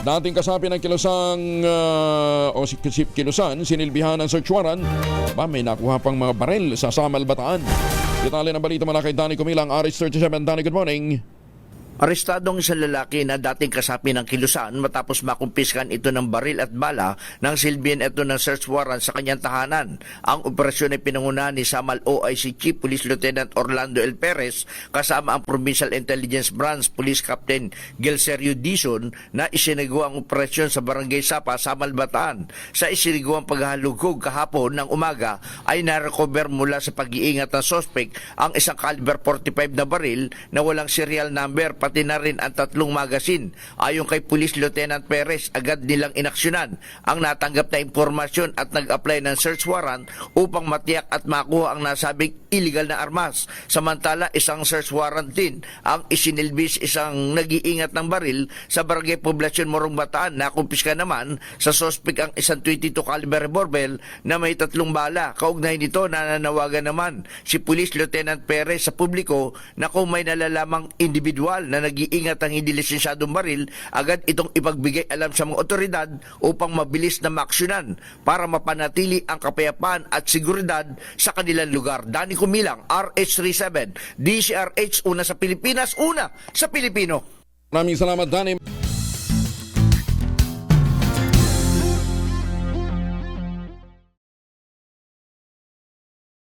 Dating kasapi ng Kilusang Kilusan, sinilbihan ng search warrant. May nakuha pang mga baril sa Samal, Bataan. Detalye ng balita mula kay Danny Kumilang, RH37. Danny, good morning. Arestadong isang lalaki na dating kasapi ng Kilusan matapos makumpiskan ito ng baril at bala nang silbihan ito ng search warrant sa kanyang tahanan. Ang operasyon ay pinangunahan ni Samal OIC Chief Police Lieutenant Orlando L. Perez kasama ang Provincial Intelligence Branch Police Captain Gelserio Dizon na isinagawa ang operasyon sa Barangay Sapa, Samal, Bataan. Sa isinagawang paghahalugog kahapon ng umaga ay narecover mula sa pag-iingat ng sospek ang isang caliber 45 na baril na walang serial number pati na rin ang 3 magasin. Ayon kay Police Lieutenant Perez, agad nilang inaksyonan ang natanggap na impormasyon at nag-apply ng search warrant upang matiyak at makuha ang nasabing illegal na armas. Samantala, isang search warrant din ang isinilbis isang nag-iingat ng baril sa Barangay Poblasyon, Morong, Bataan. Nakumpiska naman sa sospek ang isang 22 caliber revolver na may 3 bala. Kaugnay nito, nananawagan naman si Police Lieutenant Perez sa publiko na kung may nalalamang individual na nag-iingat ang hindi lisensyadong baril, agad itong ipagbigay alam sa mga otoridad upang mabilis na maaksyonan para mapanatili ang kapayapaan at seguridad sa kanilang lugar. Danny Kumilang, RH37, DCRH, una sa Pilipinas, una sa Pilipino. Maraming salamat, Danny.